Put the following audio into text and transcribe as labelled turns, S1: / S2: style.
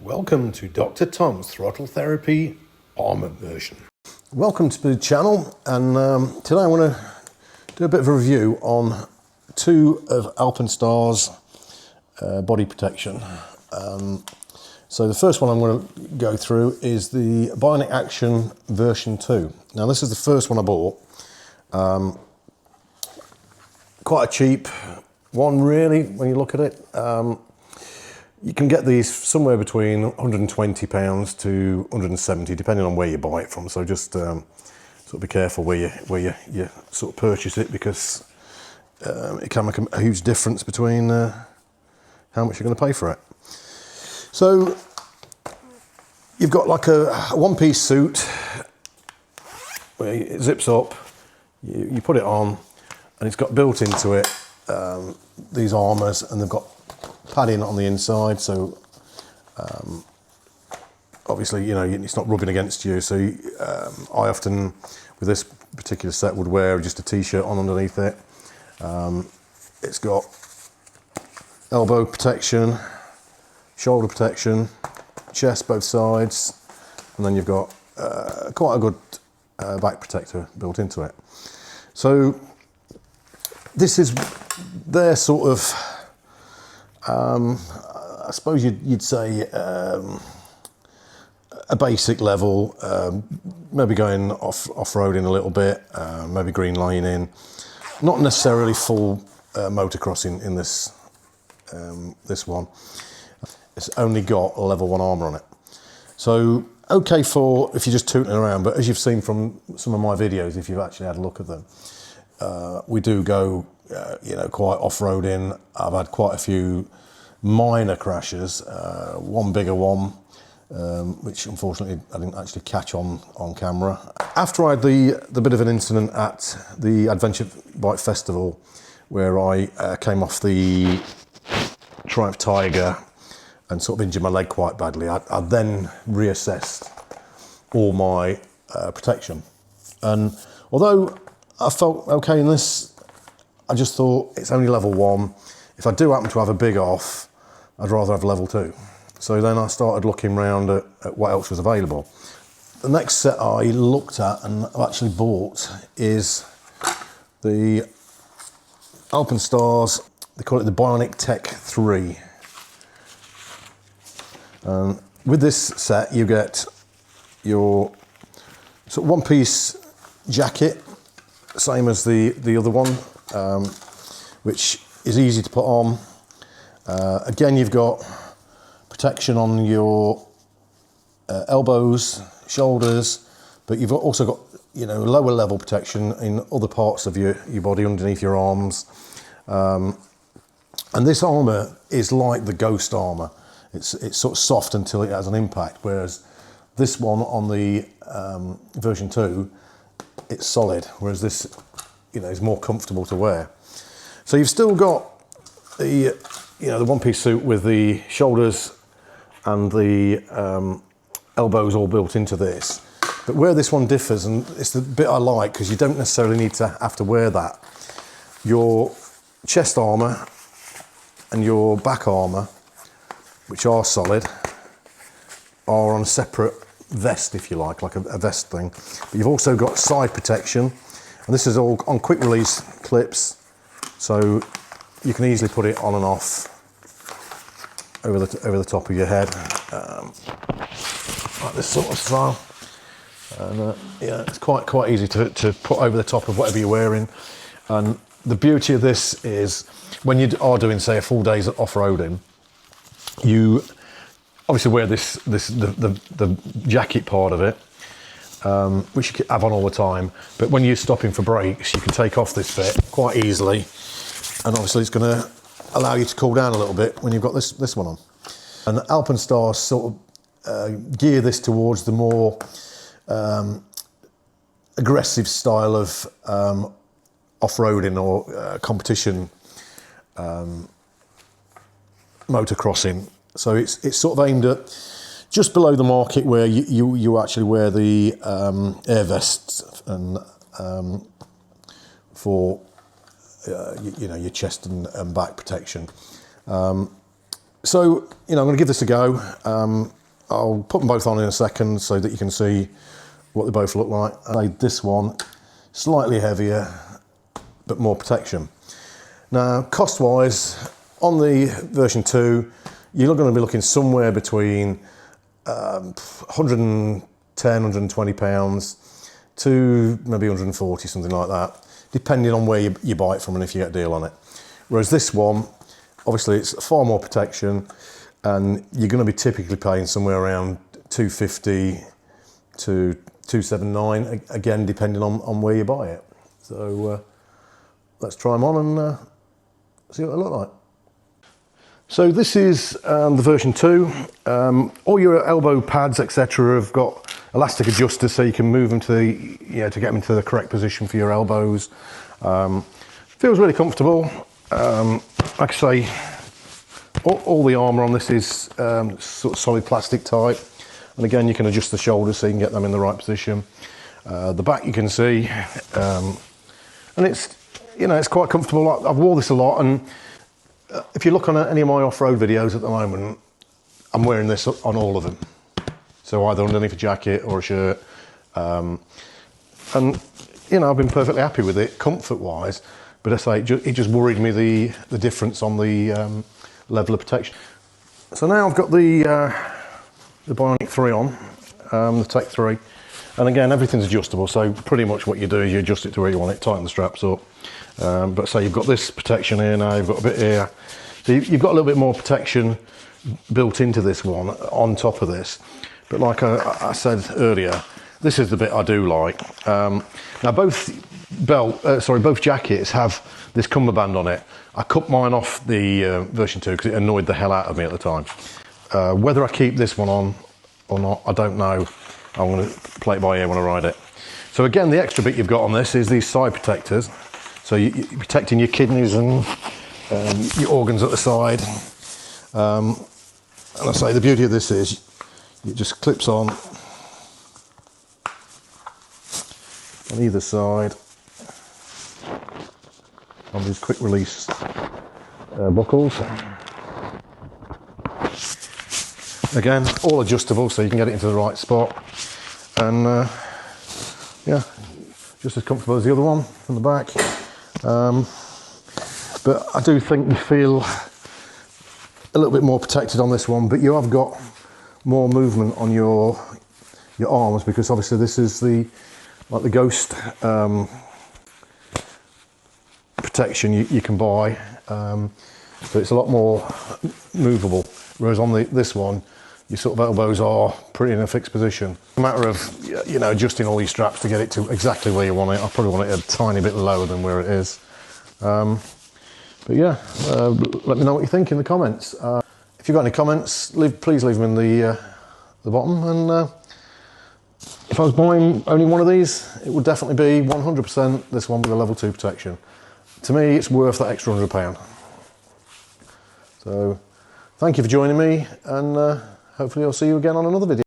S1: Welcome to Dr. Tom's Throttle Therapy Armour version. Welcome to the channel, and today I want to do a bit of a review on two of Alpinestars body protection. So the first one I'm going to go through is the Bionic Action version 2. Now this is the first one I bought. Quite a cheap one really when you look at it. You can get these somewhere between £120 to £170 depending on where you buy it from, so just sort of be careful where you sort of purchase it, because it can make a huge difference between how much you're going to pay for it. So you've got like a one-piece suit where it zips up, you put it on, and it's got built into it these armours, and they've got padding on the inside, so obviously, you know, it's not rubbing against you. So I often, with this particular set, would wear just a t-shirt on underneath it. It's got elbow protection, shoulder protection, chest both sides, and then you've got quite a good back protector built into it. So this is their sort of I suppose you'd say a basic level, maybe going off-roading a little bit, maybe green lining, not necessarily full motocrossing in this this one. It's only got a level 1 armour on it. So okay for if you're just tooting around, but as you've seen from some of my videos, if you've actually had a look at them, we do go you know, quite off-roading. I've had quite a few minor crashes, one bigger one, which unfortunately I didn't actually catch on camera. After I had the bit of an incident at the Adventure Bike Festival, where I came off the Triumph Tiger and sort of injured my leg quite badly, I then reassessed all my protection. And although I felt okay in this, I just thought it's only level 1. If I do happen to have a big off, I'd rather have level 2. So then I started looking around at what else was available. The next set I looked at and I've actually bought is the Alpinestars. They call it the Bionic Tech 3. And with this set, you get your sort of one-piece jacket, same as the other one, which is easy to put on. Again, you've got protection on your elbows, shoulders, but you've also got, you know, lower level protection in other parts of your body, underneath your arms. And this armour is like the Ghost armour. It's sort of soft until it has an impact, whereas this one on the version 2, it's solid, whereas this, you know, is more comfortable to wear. So you've still got the, you know, the one-piece suit with the shoulders and the elbows all built into this. But where this one differs, and it's the bit I like because you don't necessarily need to have to wear that, your chest armour and your back armour, which are solid, are on a separate vest, if you like a vest thing. But you've also got side protection, and this is all on quick release clips, so you can easily put it on and off over the top of your head, like this sort of style. And yeah, it's quite easy to put over the top of whatever you're wearing. And the beauty of this is when you are doing, say, a full day's off-roading, you obviously wear the jacket part of it, which you can have on all the time. But when you're stopping for breaks, you can take off this bit quite easily, and obviously it's going to allow you to cool down a little bit when you've got this one on. And Alpinestars sort of gear this towards the more aggressive style of off-roading or competition motocrossing. So it's sort of aimed at just below the market where you actually wear the air vests and for you know, your chest and back protection. So, you know, I'm going to give this a go. I'll put them both on in a second so that you can see what they both look like. This one, slightly heavier, but more protection. Now, cost-wise, on the version 2, you're going to be looking somewhere between 110, 120 pounds to maybe 140, something like that, depending on where you buy it from and if you get a deal on it. Whereas this one, obviously it's far more protection, and you're going to be typically paying somewhere around 250 to 279, again, depending on where you buy it. So let's try them on and see what they look like. So this is the version 2. All your elbow pads, etc., have got elastic adjusters, so you can move them to to get them into the correct position for your elbows. Feels really comfortable. Like I say, all the armour on this is sort of solid plastic type, and again you can adjust the shoulders so you can get them in the right position. The back you can see, and it's quite comfortable. I've worn this a lot, and if you look on any of my off-road videos at the moment, I'm wearing this on all of them. So either underneath a jacket or a shirt. And, I've been perfectly happy with it, comfort-wise. But I say, it just worried me the difference on the level of protection. So now I've got the Bionic 3 on, the Tech 3. And again, everything's adjustable, so pretty much what you do is you adjust it to where you want it, tighten the straps up. But say you've got this protection here now, you've got a bit here. So you've got a little bit more protection built into this one on top of this. But like I said earlier, this is the bit I do like. Now both jackets have this cummerbund on it. I cut mine off the version 2 because it annoyed the hell out of me at the time. Whether I keep this one on or not, I don't know. I'm going to play it by ear when I ride it. So again, the extra bit you've got on this is these side protectors. So you're protecting your kidneys and your organs at the side. And I say the beauty of this is it just clips on either side on these quick release buckles. Again, all adjustable so you can get it into the right spot, and yeah, just as comfortable as the other one from the back. But I do think you feel a little bit more protected on this one, but you have got more movement on your arms, because obviously this is the Ghost protection you can buy, so it's a lot more movable, whereas on this one your sort of elbows are pretty in a fixed position. It's a matter of adjusting all these straps to get it to exactly where you want it. I probably want it a tiny bit lower than where it is, but yeah, let me know what you think in the comments. If you've got any comments, please leave them in the bottom, and if I was buying only one of these, it would definitely be 100% this one with a level 2 protection. To me, it's worth that extra £100. So, thank you for joining me, and hopefully I'll see you again on another video.